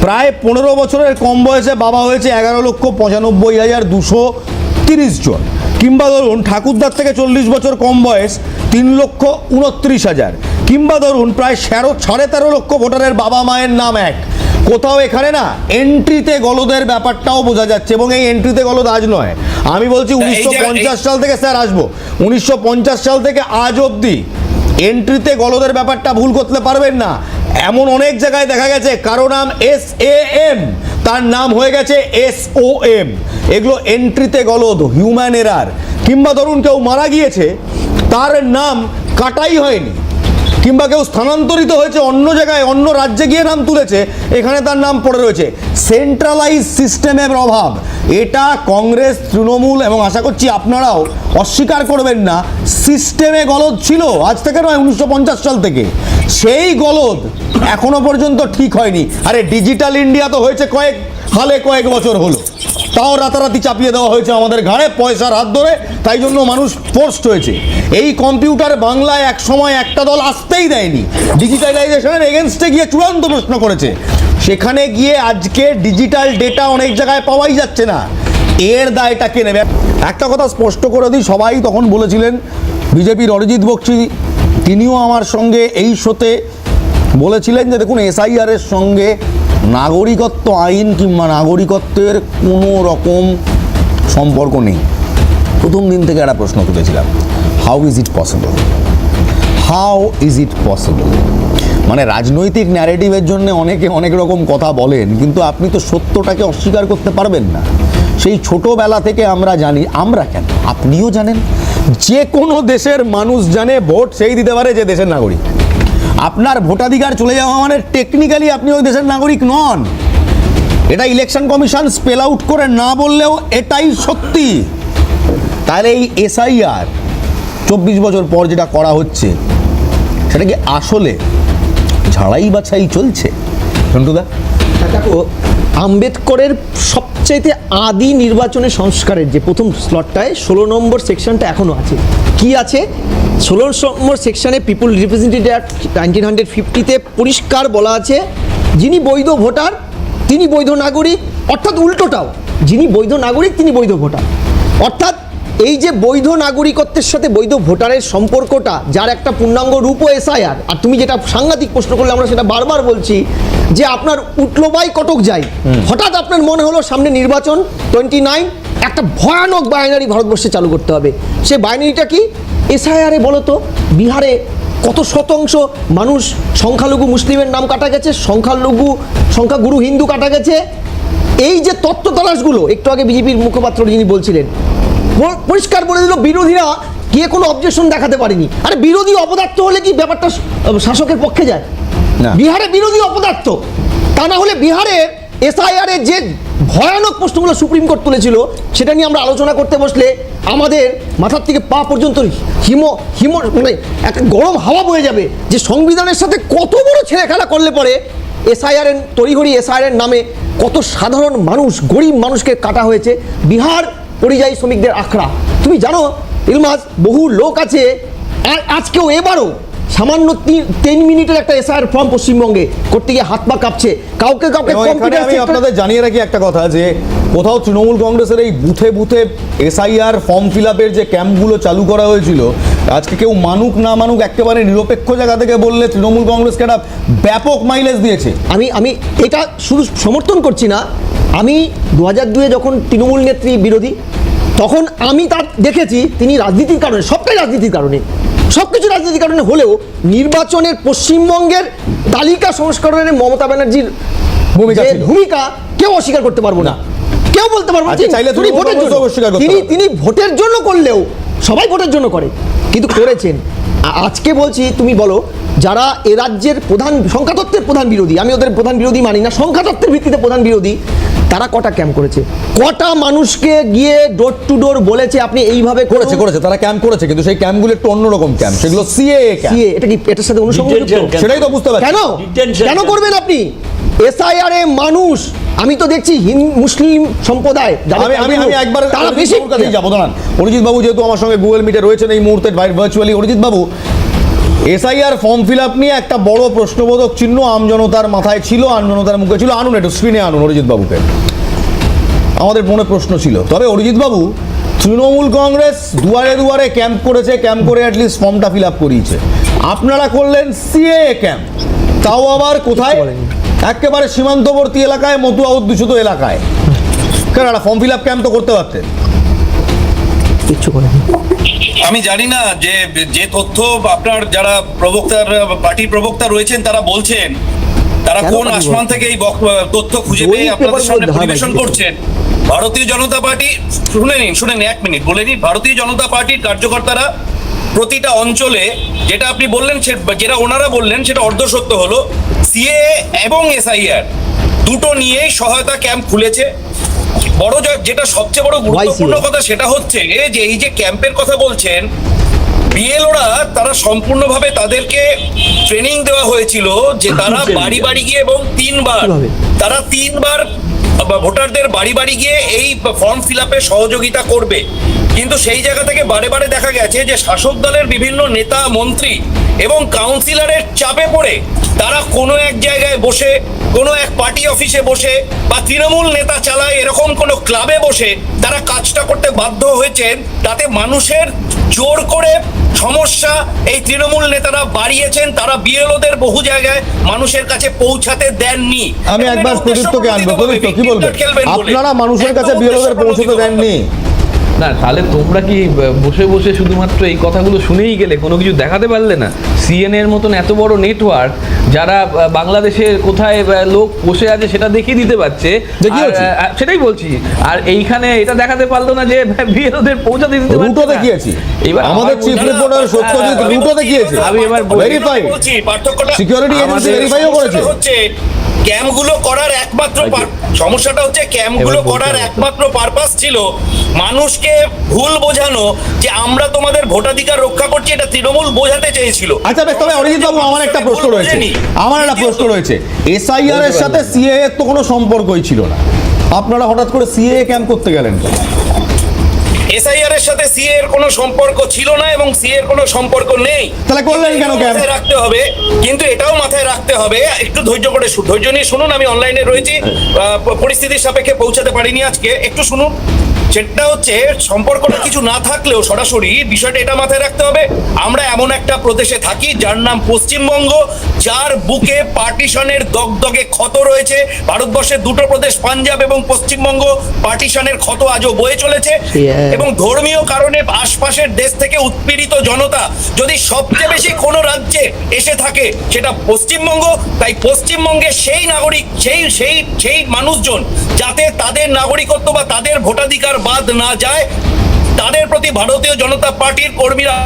প্রায় 15 বছরের কম বয়সে বাবা হয়েছে 11,95,230 জন। কিংবা ধরুন ঠাকুরদার থেকে 40 বছর কম বয়স 3,29,000। কিংবা ধরুন প্রায় 13.5 লক্ষ ভোটারের বাবা মায়ের নাম এক। কোথাও এখানে না এন্ট্রিতে গলদের ব্যাপারটাও বোঝা যাচ্ছে, এবং এই এন্ট্রিতে গলদ আজ নয়, আমি বলছি 1950 সাল থেকে, স্যার আসবো, 1950 সাল থেকে আজ অবধি এন্ট্রিতে গলদের ব্যাপারটা ভুল করতে পারবেন না। এমন অনেক জায়গায় দেখা গেছে কারো নাম SAM, তার নাম হয়ে গেছে SOM। এগুলো এন্ট্রিতে গলদ, হিউম্যান এরার। কিংবা ধরুন কেউ মারা গিয়েছে, তার নাম কাটাই হয়নি, কিংবা কেউ স্থানান্তরিত হয়েছে অন্য জায়গায়, অন্য রাজ্যে গিয়ে নাম তুলেছে, এখানে তার নাম পড়ে রয়েছে। সেন্ট্রালাইজ সিস্টেমের অভাব, এটা কংগ্রেস, তৃণমূল এবং আশা করছি আপনারাও অস্বীকার করবেন না, সিস্টেমে গলদ ছিল, আজ থেকে নয়, 1950 সাল থেকে। সেই গলদ এখনো পর্যন্ত ঠিক হয়নি। আরে ডিজিটাল ইন্ডিয়া তো হয়েছে কয়েক বছর হলো, তাও রাতারাতি চাপিয়ে দেওয়া হয়েছে আমাদের ঘাড়ে পয়সার হাত ধরে, তাই জন্য মানুষ পোস্ট হয়েছে। এই কম্পিউটার বাংলায় এক সময় একটা দল আসতেই দেয়নি, ডিজিটালাইজেশনের এগেনস্টে গিয়ে চূড়ান্ত প্রশ্ন করেছে। সেখানে গিয়ে আজকে ডিজিটাল ডেটা অনেক জায়গায় পাওয়াই যাচ্ছে না, এর দায়টা কে নেবে? একটা কথা স্পষ্ট করে দিই, সবাই তখন বলেছিলেন, বিজেপির অরিজিৎ বক্সি তিনিও আমার সঙ্গে এই শোতে বলেছিলেন যে দেখুন, SIR এর সঙ্গে নাগরিকত্ব আইন কিংবা নাগরিকত্বের কোনো রকম সম্পর্ক নেই। প্রথম দিন থেকে একটা প্রশ্ন তুলেছিলাম, হাউ ইজ ইট পসিবল? মানে রাজনৈতিক ন্যারেটিভের জন্য অনেকে অনেক রকম কথা বলেন, কিন্তু আপনি তো সত্যটাকে অস্বীকার করতে পারবেন না। সেই ছোটোবেলা থেকে আমরা জানি, আমরা কেন, আপনিও জানেন, যে কোনো দেশের মানুষ জানে ভোট সেই দিতে পারে যে দেশের নাগরিক। আপনার ভোটাধিকার চলে যাওয়া মানে টেকনিক্যালি আপনি ওই দেশের নাগরিক নন। এটা ইলেকশন কমিশন স্পেল আউট করে না বললেও এটাই সত্যি। তাহলে এই SIR 24 বছর পর যেটা করা হচ্ছে, সেটা কি আসলে ঝাড়াই বাছাই চলছে? সন্টুদা, দেখো, আম্বেদকরের সবচাইতে আদি নির্বাচনের সংস্কারের যে প্রথম স্লটটায় 16 নম্বর সেকশনটা এখনও আছে। কি আছে 16 নম্বর সেকশনে? পিপুল রিপ্রেজেন্টেটিভ অ্যাক্ট 1950-তে পরিষ্কার বলা আছে, যিনি বৈধ ভোটার তিনি বৈধ নাগরিক, অর্থাৎ উল্টোটাও, যিনি বৈধ নাগরিক তিনি বৈধ ভোটার। অর্থাৎ এই যে বৈধ নাগরিকত্বের সাথে বৈধ ভোটারের সম্পর্কটা, যার একটা পূর্ণাঙ্গ রূপও SIR। আর তুমি যেটা সাংঘাতিক প্রশ্ন করলে, আমরা সেটা বারবার বলছি যে আপনার উঠলো বাই কটক যায়, হঠাৎ আপনার মনে হলো সামনে নির্বাচন 29, একটা ভয়ানক বাইনারি ভারতবর্ষে চালু করতে হবে। সে বাইনারিটা কি? SIR-এ বলো তো, বিহারে কত শতাংশ মানুষ সংখ্যালঘু মুসলিমের নাম কাটা গেছে, সংখ্যাগুরু হিন্দু কাটা গেছে। এই যে তত্ত্ব তালাশগুলো, একটু আগে বিজেপির মুখপাত্র যিনি বলছিলেন, পরিষ্কার বলে দিল বিরোধীরা গিয়ে কোনো অবজেকশন দেখাতে পারেনি। আরে বিরোধী অপদার্থ হলে কি ব্যাপারটা শাসকের পক্ষে যায়? বিহারে বিরোধী অপদার্থ, তা না হলে বিহারের SIR-এর যে ভয়ানক প্রশ্নগুলো সুপ্রিম কোর্ট তুলেছিল, সেটা নিয়ে আমরা আলোচনা করতে বসলে আমাদের মাথার থেকে পা পর্যন্ত মানে একটা গরম হাওয়া বয়ে যাবে, যে সংবিধানের সাথে কত বড় ছেলে খেলা করলে পরে SIR-এর তড়িঘড়ি SIR-এর নামে কত সাধারণ মানুষ, গরিব মানুষকে কাটা হয়েছে। বিহার পরিযায়ী শ্রমিকদের আখড়া, তুমি জানো ইলমাস, বহু লোক আছে, আর আজকেও এবারও সামান্য 3 মিনিটের একটা SIR ফর্ম পশ্চিমবঙ্গে করতে গিয়ে হাত পা কাঁপছে। কাউকে আমি আপনাদের জানিয়ে রাখি একটা কথা, যে কোথাও তৃণমূল কংগ্রেসের এই বুথে বুথে SIR ফর্ম ফিল আপের যে ক্যাম্পগুলো চালু করা হয়েছিল, আজকে কেউ মানুক না মানুক একেবারে নিরপেক্ষ জায়গা থেকে বললে তৃণমূল কংগ্রেসকে একটা ব্যাপক মাইলেজ দিয়েছে। আমি এটা শুধু সমর্থন করছি না। আমি 2002-এ যখন তৃণমূল নেত্রী বিরোধী, তখন আমি তার দেখেছি তিনি রাজনীতির কারণে, সবটাই রাজনীতির কারণে, সব কিছু রাজনীতির কারণে হলেও নির্বাচনের পশ্চিমবঙ্গের তালিকা সংস্করণে মমতা ব্যানার্জির ভূমিকা কেউ অস্বীকার করতে পারবো না, কেউ বলতে পারবো না। তিনি ভোটের জন্য করলেও, সবাই ভোটের জন্য করে, কিন্তু করেছেন। আজকে বলছি, তুমি বলো, যারা এ রাজ্যের সংখ্যাতত্ত্বের প্রধান বিরোধী, আমি ওদের প্রধান বিরোধী মানি না, সংখ্যাতত্ত্বের ভিত্তিতে প্রধান বিরোধী, তারা কটা ক্যাম্প করেছে, কটা মানুষকে গিয়ে ডোর টু ডোর বলেছে আপনি এইভাবে করেছে, তারা ক্যাম্প করেছে, কিন্তু সেই ক্যাম্পগুলো একটু অন্যরকম ক্যাম্প, সেগুলো সিএ। এটা কি এটার সাথে অনুসংযুক্ত? সেটাই তো বুঝতে পারছি। কেন করবেন আপনি? SIR-এ মানুষ, আমি তো দেখছি মুসলিম সম্প্রদায়, আমি একবার তারা বেশি যাবো। দাঁড়ান, অরিজিৎ বাবু যেহেতু আমার সঙ্গে গুগল মিটে রয়েছেন এই মুহূর্তে ভার্চুয়ালি, অরিজিৎ বাবু, এসআইআর ফর্ম ফিল আপ নিয়ে একটা বড় প্রশ্নবোধক চিহ্ন আমজনতার মাথায় ছিল, আমজনতার মুখে ছিল। আনুন একটু স্ক্রিনে আনুন অরিজিৎ বাবুকে, আমাদের মনে প্রশ্ন ছিল। তবে অরিজিৎ বাবু, তৃণমূল কংগ্রেস দুয়ারে দুয়ারে ক্যাম্প করেছে, ক্যাম্প করে অ্যাটলিস্ট ফর্মটা ফিল আপ করিয়েছে। আপনারা করলেন সিএএ ক্যাম্প, তাও আবার কোথায়? একেবারে সীমান্তবর্তী এলাকায়, মতুয়া অধ্যুষিত এলাকায়। কেন একটা ফর্ম ফিল আপ ক্যাম্প তো করতে পারতেন। কিচ্ছু করেনি। আমি জানি না যে যে তথ্য আপনার যারা প্রবক্তার পার্টির প্রবক্তা রয়েছেন তারা বলছেন, তারা কেন কোন পারি আসমান বলতে? থেকে এই তথ্য খুঁজে ওই পেয়ে আপনাদের পেপার সামনে মধ্যে পরিবেশন হয় করছেন। ভারতীয় জনতা পার্টি, শুনে নিন 1 মিনিট বলে নিন। ভারতীয় জনতা পার্টির কার্যকর্তারা প্রতিটা অঞ্চলে, যেটা আপনি বললেন, যেটা ওনারা বললেন সেটা অর্ধসত্য হলো, সিএএ এবং এসআইআর দুটো নিয়েই সহায়তা ক্যাম্প খুলেছে। বড় যেটা সবচেয়ে বড় গুরুত্বপূর্ণ কথা সেটা হচ্ছে যে এই যে ক্যাম্পের কথা বলছেন, বিএলওরা তারা সম্পূর্ণভাবে তাদেরকে ট্রেনিং দেওয়া হয়েছিল যে তারা বাড়ি বাড়ি গিয়ে এবং তারা তিনবার ভোটারদের বাড়ি বাড়ি গিয়ে এই ফর্ম ফিল আপে সহযোগিতা করবে। কিন্তু সেই জায়গা থেকে বারে বারে দেখা গেছে যে শাসক দলের বিভিন্ন নেতা মন্ত্রী এবং কাউন্সিলরের চাপে পড়ে তারা কোনো এক জায়গায় বসে, কোনো এক পার্টি অফিসে বসে বা তৃণমূল নেতা চালায় এরকম কোনো ক্লাবে বসে তারা কাজটা করতে বাধ্য হয়েছেন। তাতে মানুষের জোর করে সমস্যা এই তৃণমূল নেতারা বাড়িয়েছেন, তারা বিএলওদের বহু জায়গায় মানুষের কাছে পৌঁছাতে দেননি। আমি একবার প্রদীপ্তকে আনবো। প্রদীপ্ত কি বলবেন? আপনারা মানুষের কাছে বিএলওদের পৌঁছতে দেননি? না, তাহলে তোমরা কি বসে বসে শুধুমাত্র এই কথাগুলো শুনেই গেলে, কোনো কিছু দেখাতে পারলে না? সিএনএর মতন এত বড় নেটওয়ার্ক, যারা বাংলাদেশের কোথায় লোক বসে আছে সেটা দেখিয়ে দিতে পারছে, সেটাই বলছি। আর এইখানে এটা দেখাতে পারলো না যে বিএলওদের পৌঁছাতে দিতে পারছে। রুটো দেখিয়েছি, এবার আমাদের চিফ রিপোর্টার সত্যজিৎ রুটো দেখিয়েছে। আমি এবার ভেরিফাই, সিকিউরিটি এজেন্সি ভেরিফাইও করেছে। ক্যাম্পগুলো করার একমাত্র সমস্যাটা হচ্ছে ক্যাম্পগুলো করার একমাত্র পারপাস ছিল মানুষকে ভুল বোঝানো যে আমরা তোমাদের ভোটাধিকার রক্ষা করছি, এটা তৃণমূল বোঝাতে চেয়েছিল। আচ্ছা বেশ, তবে অরিজিৎ বাবু আমার একটা প্রশ্ন রয়েছে, এসআইআর এর সাথে সিএএ এর তো কোনো সম্পর্কই ছিল না, আপনারা হঠাৎ করে সিএএ ক্যাম্প করতে গেলেন? এসআইআর এর সাথে সিএ এর কোনো সম্পর্ক ছিল না এবং সিএ এর কোনো সম্পর্ক নেই। তাহলে করলেন কেন ক্যাম্প? রাখতে হবে, কিন্তু এটাও মাথায় রাখতে হবে, একটু ধৈর্য নিয়ে শুনুন। আমি অনলাইনে রয়েছি, পরিস্থিতির সাপেক্ষে পৌঁছাতে পারিনি আজকে, একটু শুনুন। সেটা হচ্ছে সম্পর্কটা কিছু না থাকলেও সরাসরি বিষয়টা এটা মাথায় রাখতে হবে, আমরা এমন একটা প্রদেশে থাকি যার নাম পশ্চিমবঙ্গ, যার বুকে পার্টিশনের দগদগে ক্ষত রয়েছে। ভারতবর্ষের দুটো প্রদেশ পাঞ্জাব এবং পশ্চিমবঙ্গ, পার্টিশনের ক্ষত আজও বয়ে চলেছে। এবং ধর্মীয় কারণে আশপাশের দেশ থেকে উৎপীড়িত জনতা যদি সবচেয়ে বেশি কোনো রাজ্যে এসে থাকে সেটা পশ্চিমবঙ্গ। তাই পশ্চিমবঙ্গের সেই নাগরিক, সেই মানুষজন যাতে তাদের নাগরিকত্ব বা তাদের ভোটাধিকার বাদ না যায়, তাদের প্রতি ভারতীয় জনতা পার্টির কর্মীরা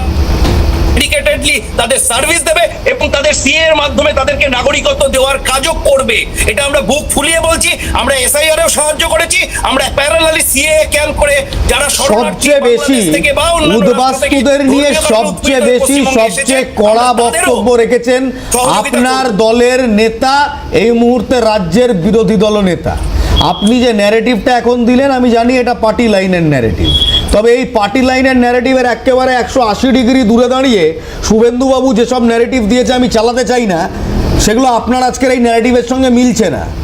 ডেডিকেটেডলি তাদের সার্ভিস দেবে এবং তাদের সিএ এর মাধ্যমে তাদেরকে নাগরিকত্ব দেওয়ার কাজও করবে। এটা আমরা বুক ফুলিয়ে বলছি। আমরা এসআইআর এও সাহায্য করেছি, আমরা প্যারালালি সিএ ক্যাম্প করে যারা সবচেয়ে বেশি উদ্বাস্তুদের নিয়ে সবচেয়ে কড়া বক্তব্য রেখেছেন আপনার দলের নেতা, এই মুহূর্তে রাজ্যের বিরোধী দল নেতা। আপনি যে ন্যারেটিভটা এখন দিলেন, আমি জানি এটা পার্টি লাইনের ন্যারেটিভ, তবে এই পার্টি লাইনের ন্যারেটিভের একেবারে 180 ডিগ্রি দূরে দাঁড়িয়ে শুভেন্দুবাবু যেসব ন্যারেটিভ দিয়েছে আমি চালাতে চাই না, সেগুলো আপনার আজকের এই ন্যারেটিভের সঙ্গে মিলছে না।